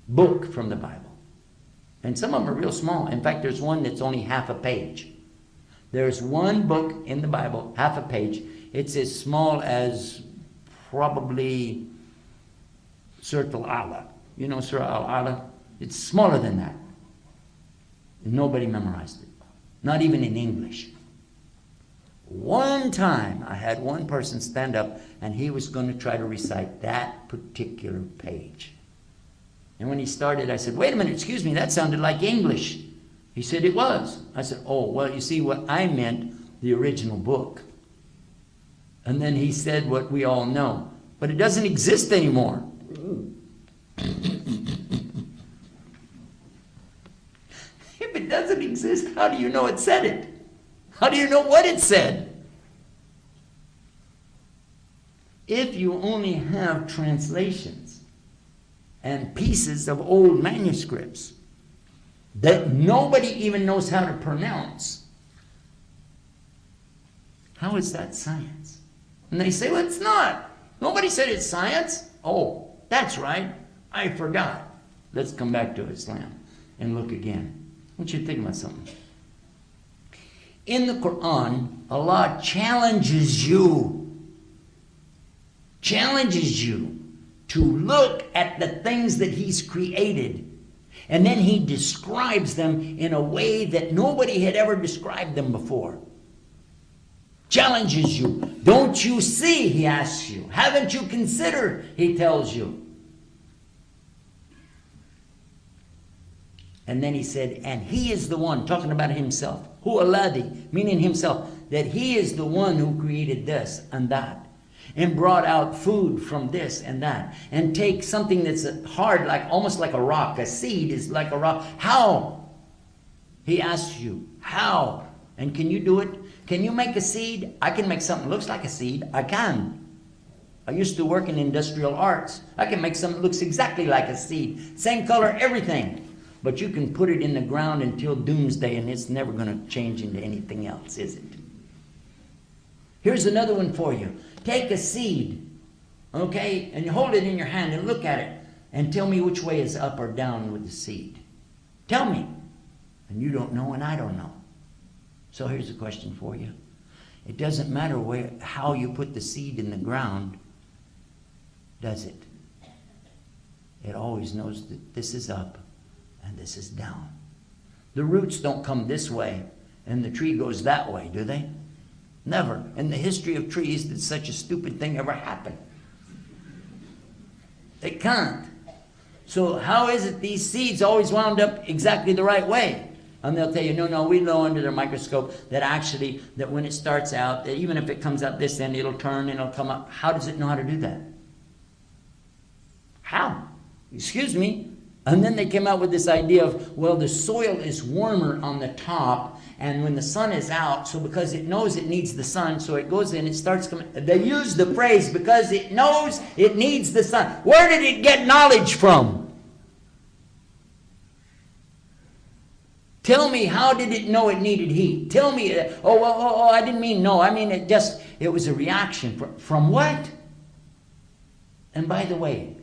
book from the Bible. And some of them are real small. In fact, there's one that's only half a page. There's one book in the Bible, half a page. It's as small as probably Surah Al-A'la. You know Surah Al-A'la? It's smaller than that. Nobody memorized it. Not even in English. One time I had one person stand up and he was going to try to recite that particular page. And when he started, I said, wait a minute, excuse me, that sounded like English. He said it was. I said, oh, well, you see what I meant, the original book. And then he said what we all know. But it doesn't exist anymore. If it doesn't exist, how do you know it said it? How do you know what it said? If you only have translations and pieces of old manuscripts that nobody even knows how to pronounce, how is that science? And they say, well, it's not. Nobody said it's science. Oh, that's right. I forgot. Let's come back to Islam and look again. I want you to think about something. In the Quran, Allah challenges you to look at the things that He's created, and then He describes them in a way that nobody had ever described them before. Challenges you. Don't you see, He asks you. Haven't you considered, He tells you. And then He said, and He is the one, talking about Himself. Hu alladhi, meaning Himself, that He is the one who created this and that, and brought out food from this and that, and take something that's hard, like almost like a rock. A seed is like a rock. How? He asks you, how? And can you do it? Can you make a seed? I can make something that looks like a seed. I can. I used to work in industrial arts. I can make something that looks exactly like a seed. Same color, everything. But you can put it in the ground until doomsday and it's never going to change into anything else, is it? Here's another one for you. Take a seed, okay, and you hold it in your hand and look at it and tell me which way is up or down with the seed. Tell me. And you don't know and I don't know. So here's a question for you. It doesn't matter how you put the seed in the ground, does it? It always knows that this is up and this is down. The roots don't come this way and the tree goes that way, do they? Never. In the history of trees did such a stupid thing ever happen. It can't. So how is it these seeds always wound up exactly the right way? And they'll tell you, no, we know under their microscope that actually, that when it starts out, that even if it comes out this end, it'll turn and it'll come up. How does it know how to do that? How? Excuse me. And then they came out with this idea of, well, the soil is warmer on the top, and when the sun is out, so because it knows it needs the sun, so it goes in, it starts coming. They use the phrase, because it knows it needs the sun. Where did it get knowledge from? Tell me, how did it know it needed heat? Tell me, I didn't mean no. I mean, it was a reaction. From what? And by the way,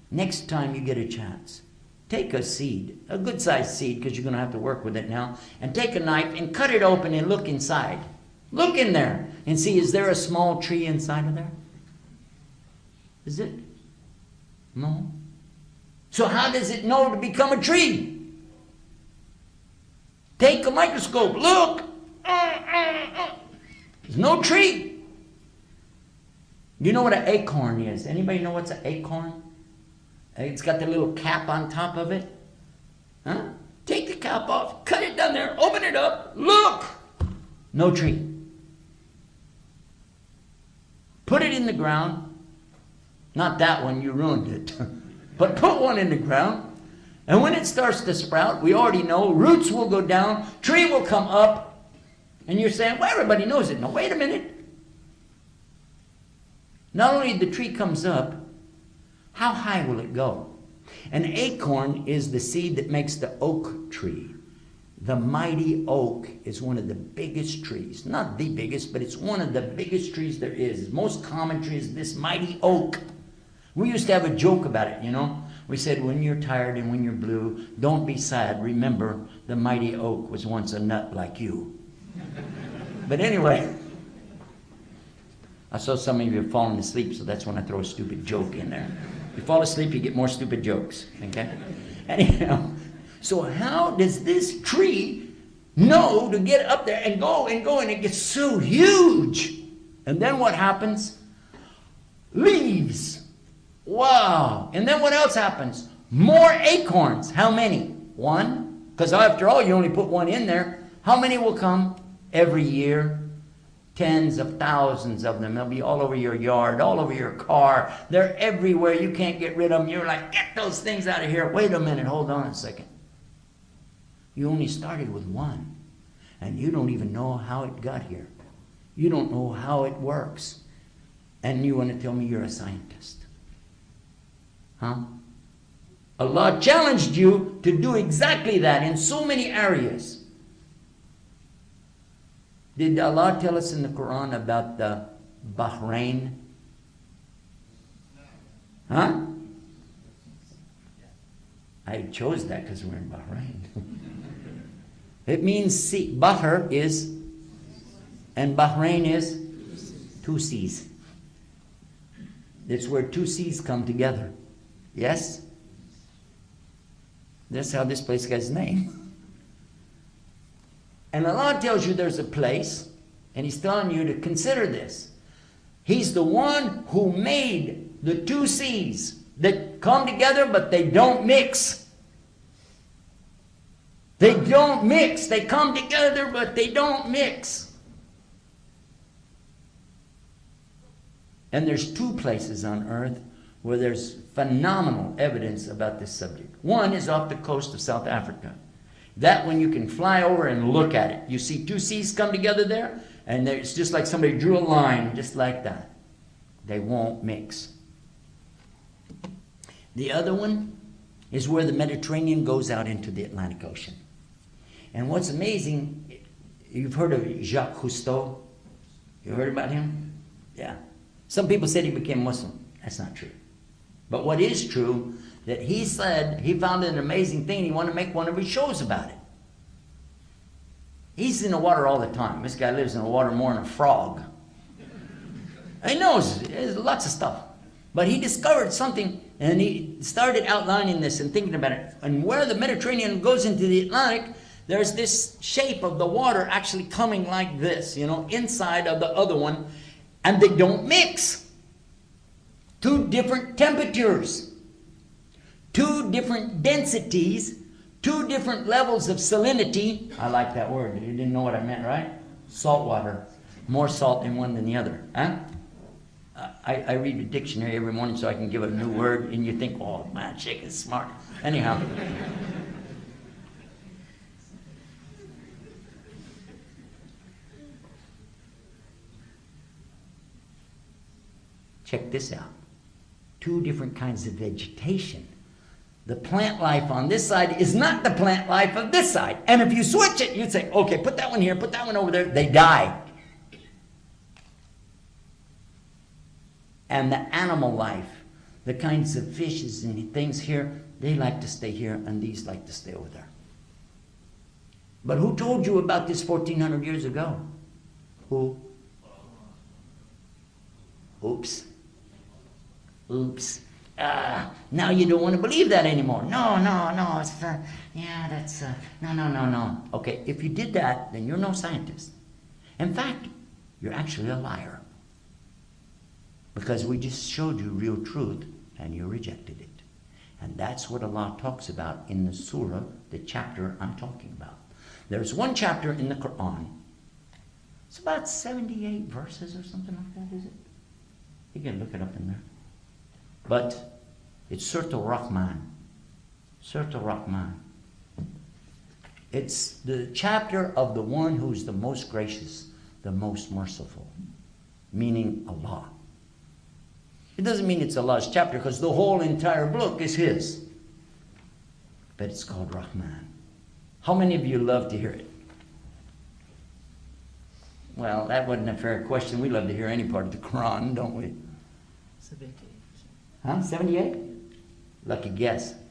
next time you get a chance, take a seed, a good-sized seed, because you're going to have to work with it now, and take a knife and cut it open and look inside. Look in there and see, is there a small tree inside of there? Is it? No. So how does it know to become a tree? Take a microscope, look. There's no tree. You know what an acorn is? Anybody know what's an acorn? It's got the little cap on top of it. Huh? Take the cap off, cut it down there, open it up, look. No tree. Put it in the ground. Not that one, you ruined it. But put one in the ground. And when it starts to sprout, we already know, roots will go down, tree will come up. And you're saying, well, everybody knows it. No, wait a minute. Not only the tree comes up, how high will it go? An acorn is the seed that makes the oak tree. The mighty oak is one of the biggest trees. Not the biggest, but it's one of the biggest trees there is. Most common tree is this mighty oak. We used to have a joke about it, you know. We said, when you're tired and when you're blue, don't be sad. Remember, the mighty oak was once a nut like you. But anyway, I saw some of you have fallen asleep, so that's when I throw a stupid joke in there. You fall asleep, you get more stupid jokes. Okay? Anyhow, so how does this tree know to get up there and go, and it gets so huge? And then what happens? Leaves. Wow. And then what else happens? More acorns. How many? One? Because after all, you only put one in there. How many will come every year? Tens of thousands of them. They'll be all over your yard, all over your car. They're everywhere. You can't get rid of them. You're like, get those things out of here. Wait a minute. Hold on a second. You only started with one. And you don't even know how it got here. You don't know how it works. And you want to tell me you're a scientist. Huh? Allah challenged you to do exactly that in so many areas. Did Allah tell us in the Quran about the Bahrain? Huh? I chose that because we're in Bahrain. It means sea. Bahr is, and Bahrain is two seas. It's where two seas come together. Yes? That's how this place got its name. And Allah tells you there's a place, and He's telling you to consider this. He's the one who made the two seas that come together, but they don't mix. They don't mix. They come together, but they don't mix. And there's two places on earth where there's phenomenal evidence about this subject. One is off the coast of South Africa. That one you can fly over and look at it. You see two seas come together there, and it's just like somebody drew a line just like that. They won't mix. The other one is where the Mediterranean goes out into the Atlantic Ocean. And what's amazing, you've heard of Jacques Cousteau? You heard about him? Yeah. Some people said he became Muslim. That's not true. But what is true, that he said he found an amazing thing. He wanted to make one of his shows about it. He's in the water all the time. This guy lives in the water more than a frog. He knows there's lots of stuff. But he discovered something, and he started outlining this and thinking about it. And where the Mediterranean goes into the Atlantic, there's this shape of the water actually coming like this, inside of the other one, and they don't mix. Two different temperatures. Two different densities, two different levels of salinity. I like that word. You didn't know what I meant, right? Salt water. More salt in one than the other. Huh? I read the dictionary every morning so I can give a new word, and you think, oh, man, Sheikh is smart. Anyhow. Check this out. Two different kinds of vegetation. The plant life on this side is not the plant life of this side. And if you switch it, you'd say, okay, put that one here, put that one over there. They die. And the animal life, the kinds of fishes and things here, they like to stay here, and these like to stay over there. But who told you about this 1,400 years ago? Who? Oops. Oops. Now you don't want to believe that anymore. No, it's no. Okay, if you did that, then you're no scientist. In fact, you're actually a liar. Because we just showed you real truth, and you rejected it. And that's what Allah talks about in the surah, the chapter I'm talking about. There's one chapter in the Quran. It's about 78 verses or something like that, is it? You can look it up in there. But it's Surah Al-Rahman. Surah Al-Rahman. It's the chapter of the one who's the most gracious, the most merciful, meaning Allah. It doesn't mean it's Allah's chapter, because the whole entire book is His. But it's called Rahman. How many of you love to hear it? Well, that wasn't a fair question. We love to hear any part of the Quran, don't we? 78. Huh? 78? Lucky guess.